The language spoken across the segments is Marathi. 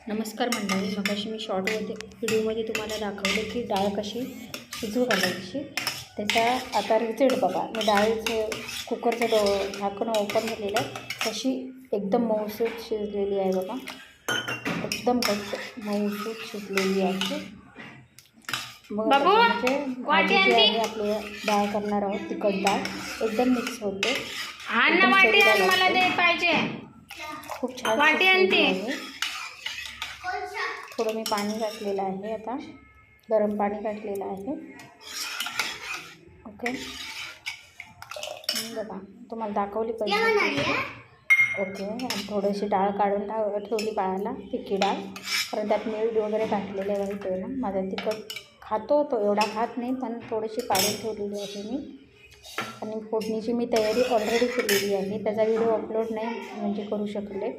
नमस्कार मंडळी. मगाशी मी व्हिडिओमध्ये तुम्हाला दाखवले की डाळ कशी शिजू घालायची. त्याचा आता रिझल्ट बघा. मी डाळीचं कुकरचं झाकण ओपन केलेलं आहे. तशी एकदम मऊसूत शिजलेली आहे बघा. एकदम घट्ट मऊसूत शिजलेली आहे. मग म्हणजे भाजी जी आहे आपली डाळ करणार आहोत तिखट डाळ एकदम मिक्स होते. खूप छान आहे. थोडं मी पाणी घातलेलं आहे. आता गरम पाणी घातलेलं आहे. ओके, बघा तुम्हाला दाखवली पाहिजे. ओके, थोडीशी डाळ काढून ठेवली बाळाला, पिकी डाळ. कारण त्यात मीठ वगैरे घातलेलं आहे ते ना. माझा तिखट खातो तो, एवढा खात नाही, पण थोडीशी काढून ठेवलेली आहे मी. आणि फोडणीची मी तयारी ऑलरेडी केलेली आहे. त्याचा व्हिडिओ अपलोड नाही म्हणजे करू शकले.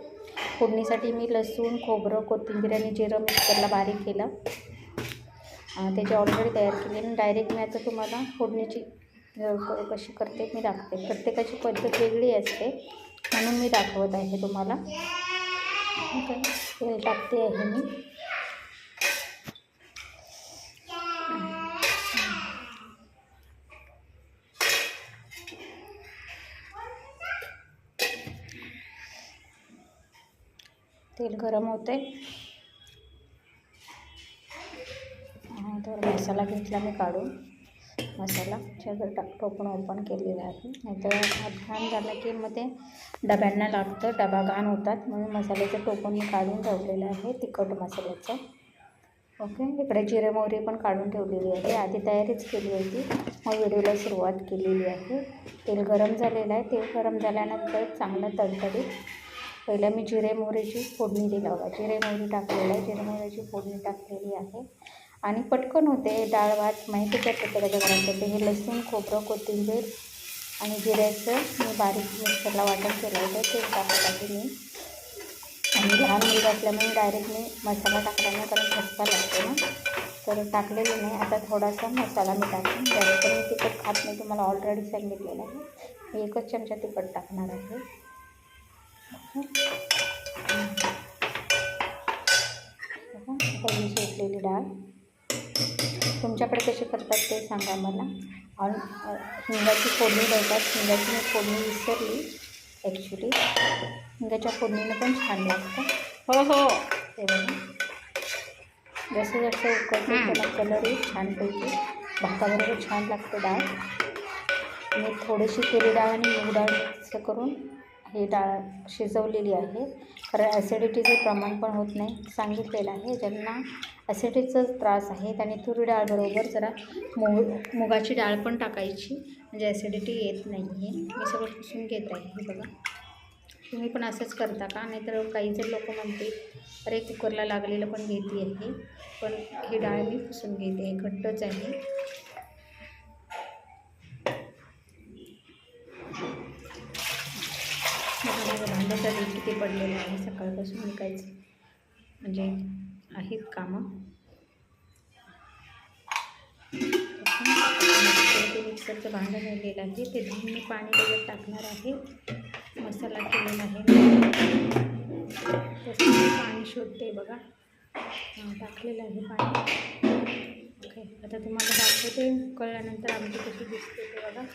फोडणीसाठी मी लसूण, खोबरं, कोथिंबीर आणि जिरं मिक्सरला बारीक केलं. त्याची ऑलरेडी तयार केली. आणि डायरेक्ट मी आता तुम्हाला फोडणीची कशी करते मी दाखवते. प्रत्येकाची पद्धत वेगळी असते म्हणून मी दाखवत आहे तुम्हाला. तेल टाकते आहे मी. तेल गरम होते. तर मसाला घेतला मी काढून. मसाला टोपण ओपन केलेलं आहे. नाहीतर हात घाण झाला की मग ते डब्यांना लागतं, डबा घाण होतात. म्हणून मसाल्याचं टोपण मी काढून ठेवलेलं आहे, तिखट मसाल्याचं. ओके, इकडे जिरे मोहरी पण काढून ठेवलेली आहे. आधी तयारीच केली होती, मग व्हिडिओला सुरुवात केलेली आहे. तेल गरम झालेलं आहे. तेल गरम झाल्यानंतर चांगलं तडतडीत पहिलं मी जिरे मोहरीची फोडणी दिला होता. जिरे मोहरी टाकलेलं आहे. जिरे मोहरीची फोडणी टाकलेली आहे. आणि पटकन होते. डाळ भात माहितीच आहे प्रत्येकाच्या घरात होते. हे लसूण, खोबरं, कोथिंबीर आणि जिऱ्याचं मी बारीक मिक्सरला वाटण केलं होतं, ते टाकत आहे मी. आणि लहान मुलगा असल्यामुळे डायरेक्ट मी मसाला टाकला नाही, कारण ठसका लागतो ना, तर टाकलेलं नाही. आता थोडासा मसाला मी टाकून, जास्त मी तिखट खात नाही, तुम्हाला ऑलरेडी सांगितलेलं आहे. मी 1 चमचा तिखट टाकणार आहे. पहिली शिजलेली डाळ. तुमच्याकडे कशी करतात ते सांगा मला. आणि हिंगाची फोडणी देतात. हिंगाची मी फोडणी विसरली ॲक्च्युली. हिंगाच्या फोडणीनं पण छान लागतं. हो, ते बघा. जसं जसं उकळते त्याला कलरही छानपैकी भाताबरोबर छान लागते डाळ. मी थोडीशी तुरी डाळ आणि मूग डाळ मिक्स करून ही डाळ शिजवलेली आहे. कारण ॲसिडिटीचं प्रमाण पण होत नाही, सांगितलेलं आहे. ज्यांना ॲसिडिटीचा त्रास आहे त्यांनी तुरी डाळबरोबर जरा मुगाची डाळ पण टाकायची, म्हणजे ॲसिडिटी येत नाही आहे. मी सगळं पुसून घेत आहे. हे बघा, तुम्ही पण असंच करता का? नाहीतर काही जण लोक म्हणते अरे कुकरला लागलेलं पण घेते आहे, पण ही डाळ मी पुसून घेते. घट्टच आहे. माझं भांडं तर किती पडलेलं आहे सकाळपासून. मी काहीच म्हणजे आहेत कामं. ते मिक्सरचं भांडं नेलेलं आहे, ते धुवून मी पाणी वगैरे टाकणार आहे. मसाला केलेला आहे, तसं मी पाणी शोधते बघा. टाकलेलं आहे पाणी. ओके, आता तुम्हाला दाखवते उकळल्यानंतर आमची कशी दिसते ते बघा.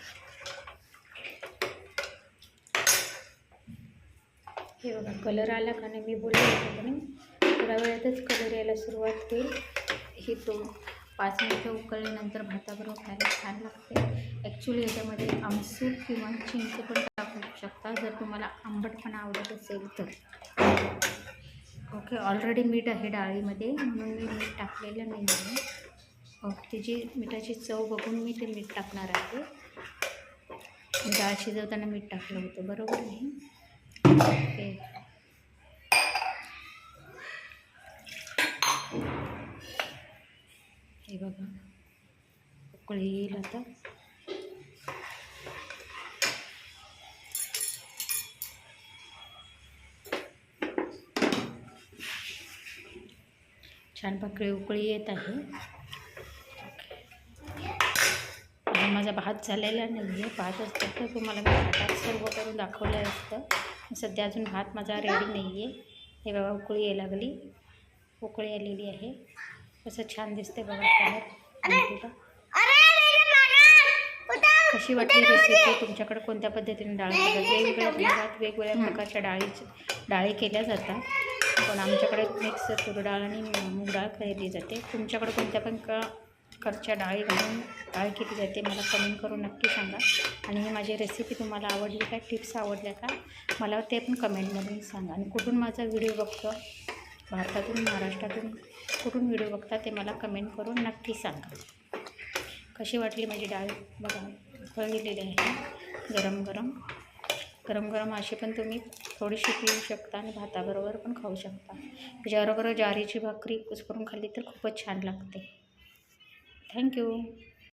हे बघा, कलर आला का नाही. मी बोलले होते की नाही थोड्या वेळातच कलर यायला सुरुवात होईल. ही 5 मिनिटं उकळल्यानंतर भाताबरोबर खायला छान लागते. ॲक्च्युली याच्यामध्ये आमसूल किंवा चिंच पण टाकू शकता जर तुम्हाला आंबटपणा आवडत असेल तर. ओके, ऑलरेडी मीठ आहे डाळीमध्ये म्हणून मी मीठ टाकलेलं नाही आहे. ओके, त्याची मिठाची चव बघून मी ते मीठ टाकणार आहे. डाळ शिजवताना मीठ टाकलं होतं, बरोबर आहे. ओके, हे बघा उकळी येईल आता. छान पाकळी उकळी येत आहे. माझा भात झालेला नाही आहे. भात असतं तर तुम्हाला मी भातात सर्व करून दाखवलं असतं. सध्या अजून भात माझा रेडी नाही आहे. हे बघा उकळी यायला लागली. उकळी आलेली आहे. कसं छान दिसते बघा कलर. कशी वाटली रेसिपी? तुमच्याकडे कोणत्या पद्धतीने डाळ केल्या? वेगवेगळ्या भागात वेगवेगळ्या प्रकारच्या डाळी केल्या जातात, पण आमच्याकडे मिक्स तूर डाळ आणि मूग डाळ केली जाते. तुमच्याकडे कोणत्या पण प्रकारच्या डाळी घालून डाळ केली जाते मला कमेंट करून नक्की सांगा. आणि ही माझी रेसिपी तुम्हाला आवडली का? टिप्स आवडल्या का? मला ते पण कमेंटमधून सांगा. आणि कुठून माझा व्हिडिओ बघतो, भारतातून महाराष्ट्रातून कुठून व्हिडिओ बघता ते मला कमेंट करून नक्की सांगा. कशी वाटली माझी डाळ बघा, उकळलेली आहे. गरम गरम अशी पण तुम्ही थोडीशी पिऊ शकता आणि भाताबरोबर पण खाऊ शकता. त्याच्याबरोबर ज्वारीची भाकरी कुस्करून खाल्ली तर खूपच छान लागते. थँक्यू.